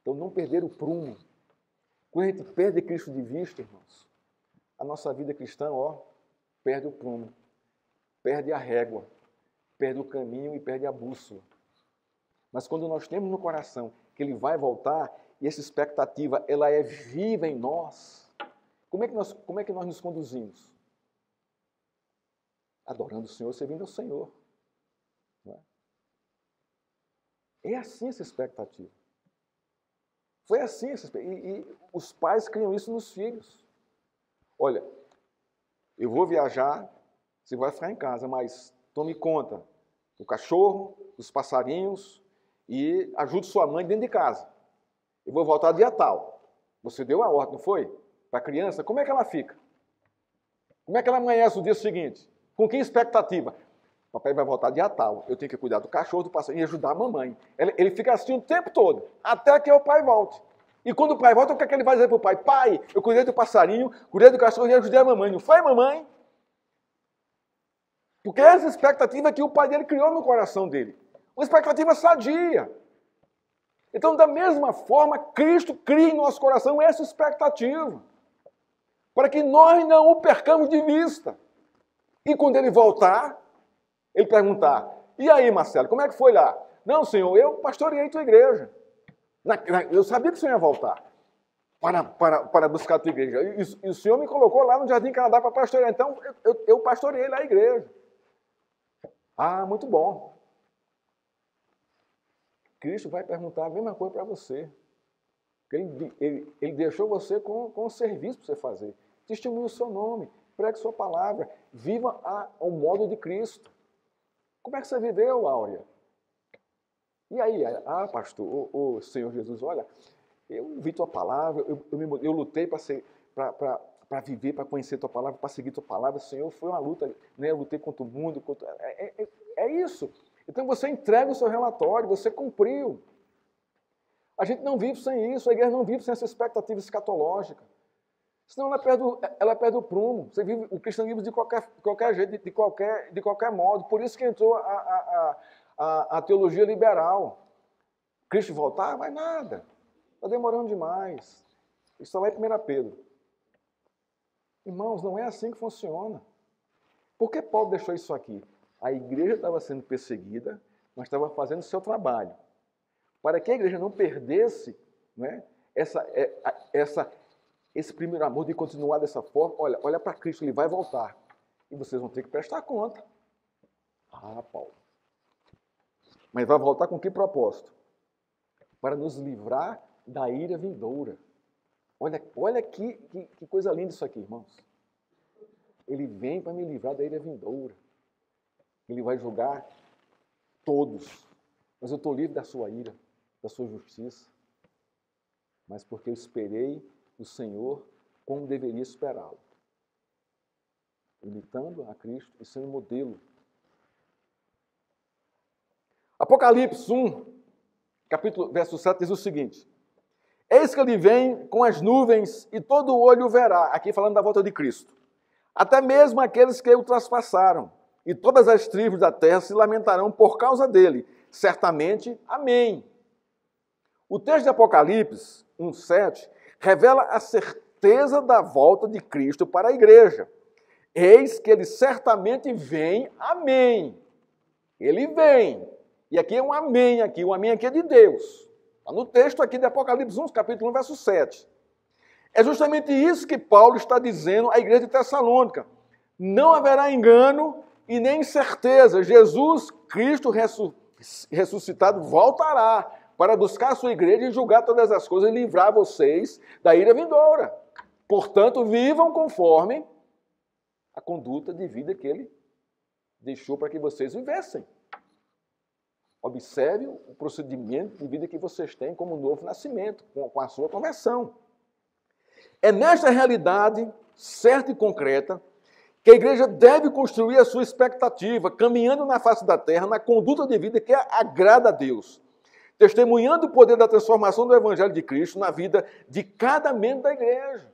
Speaker 1: Então, não perder o prumo. Quando a gente perde Cristo de vista, irmãos, a nossa vida cristã, perde o prumo, perde a régua, perde o caminho e perde a bússola. Mas quando nós temos no coração que Ele vai voltar, e essa expectativa, ela é viva em nós, como é que nós nos conduzimos? Adorando o Senhor, servindo ao Senhor. É assim essa expectativa. Foi assim essa expectativa. E os pais criam isso nos filhos. Olha, eu vou viajar, você vai ficar em casa, mas tome conta do cachorro, dos passarinhos e ajude sua mãe dentro de casa. Eu vou voltar dia tal. Você deu a ordem, não foi? Para a criança, como é que ela fica? Como é que ela amanhece o dia seguinte? Com que expectativa? Papai vai voltar dia tal, eu tenho que cuidar do cachorro, do passarinho e ajudar a mamãe. Ele fica assim o tempo todo, até que o pai volte. E quando o pai volta, o que é que ele vai dizer para o pai? Pai, eu cuidei do passarinho, cuidei do cachorro e ajudei a mamãe. Não foi, mamãe? Porque essa expectativa que o pai dele criou no coração dele. Uma expectativa sadia. Então, da mesma forma, Cristo cria em nosso coração essa expectativa. Para que nós não o percamos de vista. E quando ele voltar, ele perguntar, e aí, Marcelo, como é que foi lá? Não, senhor, eu pastoreei tua igreja. Eu sabia que o senhor ia voltar para buscar a tua igreja. E o senhor me colocou lá no Jardim Canadá para pastorear. Então, eu pastoreei lá a igreja. Ah, muito bom. Cristo vai perguntar a mesma coisa para você. Ele deixou você com um serviço para você fazer. Testemunhe o seu nome, pregue sua palavra, viva ao modo de Cristo. Como é que você viveu, Áurea? E aí, pastor, o Senhor Jesus, olha, eu vi tua palavra, eu lutei para viver, para conhecer tua palavra, para seguir tua palavra. Senhor, foi uma luta, né? Eu lutei contra o mundo. É isso. Então você entrega o seu relatório, você cumpriu. A gente não vive sem isso, a igreja não vive sem essa expectativa escatológica. Senão ela perde o prumo. Você vive o cristianismo de qualquer jeito, de qualquer modo. Por isso que entrou a teologia liberal. Cristo voltar? Vai nada. Está demorando demais. Isso só vai em 1 Pedro. Irmãos, não é assim que funciona. Por que Paulo deixou isso aqui? A igreja estava sendo perseguida, mas estava fazendo o seu trabalho. Para que a igreja não perdesse, né, esse primeiro amor de continuar dessa forma, olha para Cristo, ele vai voltar. E vocês vão ter que prestar conta. Ah, Paulo. Mas vai voltar com que propósito? Para nos livrar da ira vindoura. Olha que coisa linda isso aqui, irmãos. Ele vem para me livrar da ira vindoura. Ele vai julgar todos. Mas eu estou livre da sua ira, da sua justiça. Mas porque eu esperei o Senhor como deveria esperá-lo. Imitando a Cristo e sendo modelo. Apocalipse 1, verso 7 diz o seguinte: eis que ele vem com as nuvens e todo olho o verá. Aqui falando da volta de Cristo. Até mesmo aqueles que o traspassaram. E todas as tribos da terra se lamentarão por causa dele. Certamente, amém. O texto de Apocalipse 1:7 revela a certeza da volta de Cristo para a igreja. Eis que ele certamente vem, amém. Ele vem. E aqui é um amém, o amém aqui é de Deus. Está no texto aqui de Apocalipse 1, capítulo 1, verso 7. É justamente isso que Paulo está dizendo à igreja de Tessalônica. Não haverá engano e nem incerteza. Jesus Cristo ressuscitado voltará para buscar a sua igreja e julgar todas as coisas e livrar vocês da ira vindoura. Portanto, vivam conforme a conduta de vida que ele deixou para que vocês vivessem. Observe o procedimento de vida que vocês têm como novo nascimento, com a sua conversão. É nesta realidade certa e concreta que a igreja deve construir a sua expectativa, caminhando na face da terra, na conduta de vida que agrada a Deus, testemunhando o poder da transformação do Evangelho de Cristo na vida de cada membro da igreja.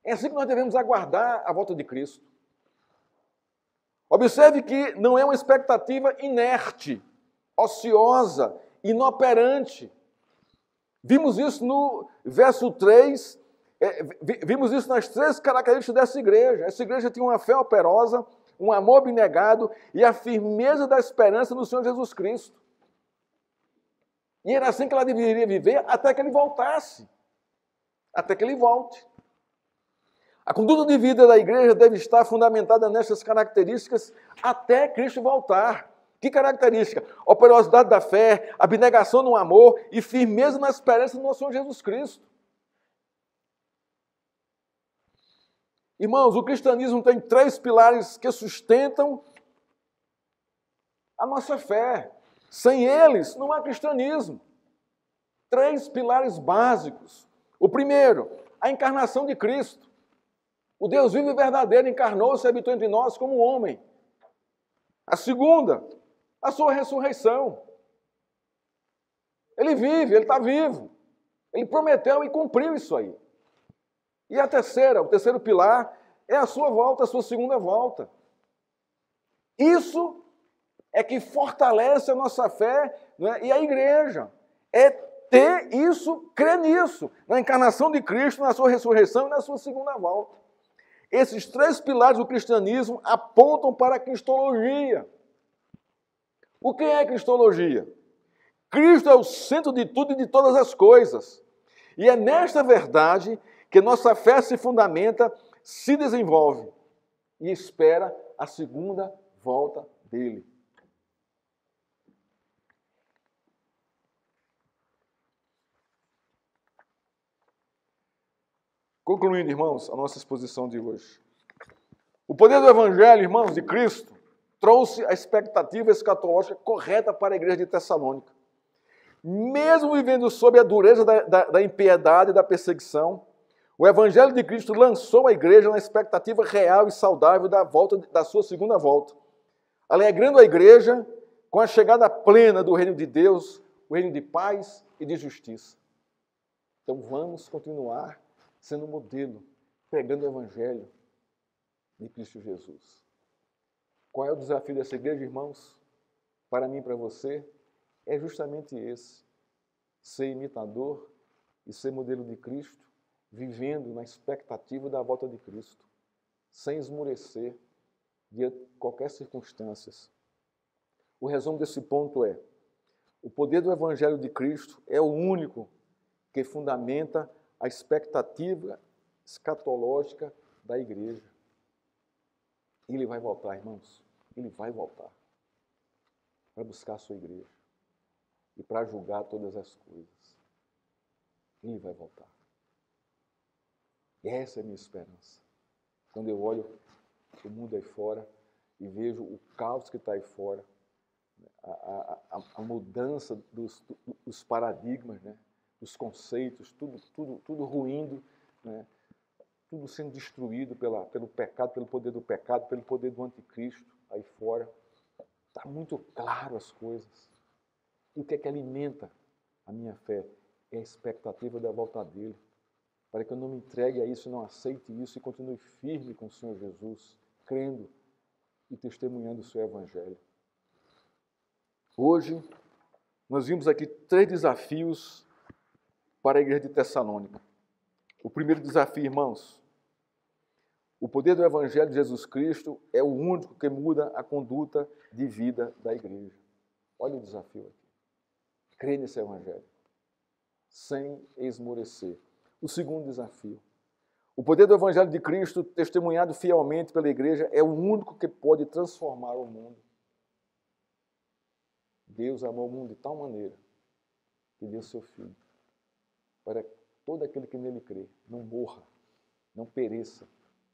Speaker 1: É assim que nós devemos aguardar a volta de Cristo. Observe que não é uma expectativa inerte, ociosa, inoperante. Vimos isso no verso 3, vimos isso nas 3 características dessa igreja. Essa igreja tinha uma fé operosa, um amor abnegado e a firmeza da esperança no Senhor Jesus Cristo. E era assim que ela deveria viver até que ele voltasse, até que ele volte. A conduta de vida da igreja deve estar fundamentada nessas características até Cristo voltar. Que característica? Operosidade da fé, abnegação no amor e firmeza na esperança do nosso Senhor Jesus Cristo. Irmãos, o cristianismo tem 3 pilares que sustentam a nossa fé. Sem eles, não há cristianismo. 3 pilares básicos. O primeiro, a encarnação de Cristo. O Deus vivo e verdadeiro encarnou-se e habitou entre nós como homem. A segunda, a sua ressurreição. Ele vive, ele está vivo. Ele prometeu e cumpriu isso aí. E a terceira, o terceiro pilar, é a sua volta, a sua segunda volta. Isso é que fortalece a nossa fé, né? E a igreja. É ter isso, crer nisso, na encarnação de Cristo, na sua ressurreição e na sua segunda volta. Esses 3 pilares do cristianismo apontam para a cristologia. O que é cristologia? Cristo é o centro de tudo e de todas as coisas. E é nesta verdade que nossa fé se fundamenta, se desenvolve e espera a segunda volta dele. Concluindo, irmãos, a nossa exposição de hoje. O poder do Evangelho, irmãos, de Cristo, trouxe a expectativa escatológica correta para a igreja de Tessalônica. Mesmo vivendo sob a dureza da impiedade e da perseguição, o Evangelho de Cristo lançou a igreja na expectativa real e saudável da sua segunda volta, alegrando a igreja com a chegada plena do reino de Deus, o reino de paz e de justiça. Então vamos continuar sendo modelo, pregando o Evangelho de Cristo Jesus. Qual é o desafio dessa igreja, irmãos? Para mim e para você, é justamente esse: ser imitador e ser modelo de Cristo, vivendo na expectativa da volta de Cristo, sem esmorecer diante de qualquer circunstância. O resumo desse ponto é: o poder do Evangelho de Cristo é o único que fundamenta a expectativa escatológica da igreja. Ele vai voltar, irmãos. Ele vai voltar para buscar a sua igreja e para julgar todas as coisas. Ele vai voltar. E essa é a minha esperança. Quando eu olho o mundo aí fora e vejo o caos que está aí fora, a mudança dos paradigmas, né? Dos conceitos, tudo ruindo, né? Tudo sendo destruído pelo pecado, pelo poder do pecado, pelo poder do anticristo aí fora. Está muito claro as coisas. E o que é que alimenta a minha fé? É a expectativa da volta dele. Para que eu não me entregue a isso, não aceite isso e continue firme com o Senhor Jesus, crendo e testemunhando o seu Evangelho. Hoje, nós vimos aqui 3 desafios para a igreja de Tessalônica. O primeiro desafio, irmãos: o poder do Evangelho de Jesus Cristo é o único que muda a conduta de vida da igreja. Olha o desafio aqui. Crê nesse Evangelho, sem esmorecer. O segundo desafio: o poder do Evangelho de Cristo, testemunhado fielmente pela igreja, é o único que pode transformar o mundo. Deus amou o mundo de tal maneira que deu seu Filho, para que todo aquele que nele crê não morra, não pereça,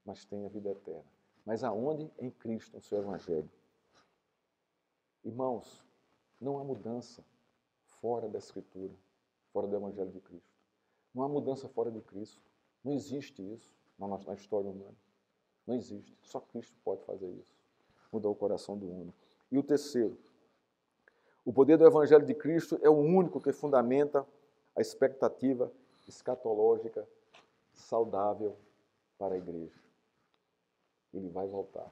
Speaker 1: mas tenha vida eterna. Mas aonde? Em Cristo, no seu Evangelho. Irmãos, não há mudança fora da Escritura, fora do Evangelho de Cristo. Não há mudança fora de Cristo. Não existe isso na história humana. Não existe. Só Cristo pode fazer isso. Mudar o coração do homem. E o terceiro: o poder do Evangelho de Cristo é o único que fundamenta a expectativa escatológica saudável para a igreja. Ele vai voltar,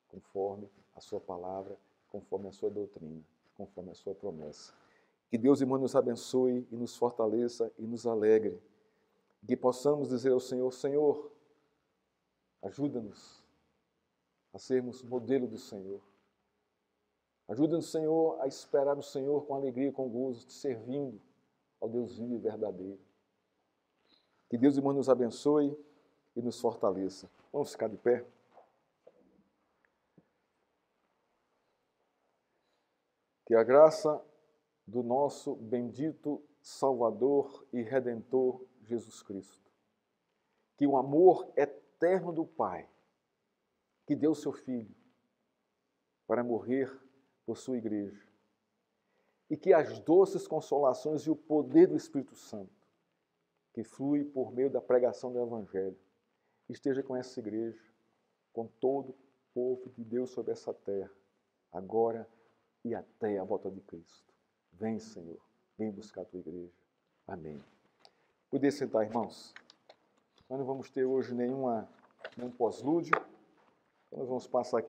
Speaker 1: conforme a sua palavra, conforme a sua doutrina, conforme a sua promessa. Que Deus, irmão, nos abençoe e nos fortaleça e nos alegre. Que possamos dizer ao Senhor: Senhor, ajuda-nos a sermos modelo do Senhor. Ajuda-nos, Senhor, a esperar o Senhor com alegria e com gozo, te servindo ao Deus vivo e verdadeiro. Que Deus, irmão, nos abençoe e nos fortaleça. Vamos ficar de pé? Que a graça do nosso bendito Salvador e Redentor Jesus Cristo, que o amor eterno do Pai, que deu seu Filho para morrer por sua igreja, e que as doces consolações e o poder do Espírito Santo, que flui por meio da pregação do Evangelho, esteja com essa igreja, com todo o povo de Deus sobre essa terra, agora e até a volta de Cristo. Vem, Senhor, vem buscar a tua igreja. Amém. Poder sentar, irmãos. Nós não vamos ter hoje nenhum pós-lúdio. Nós vamos passar aqui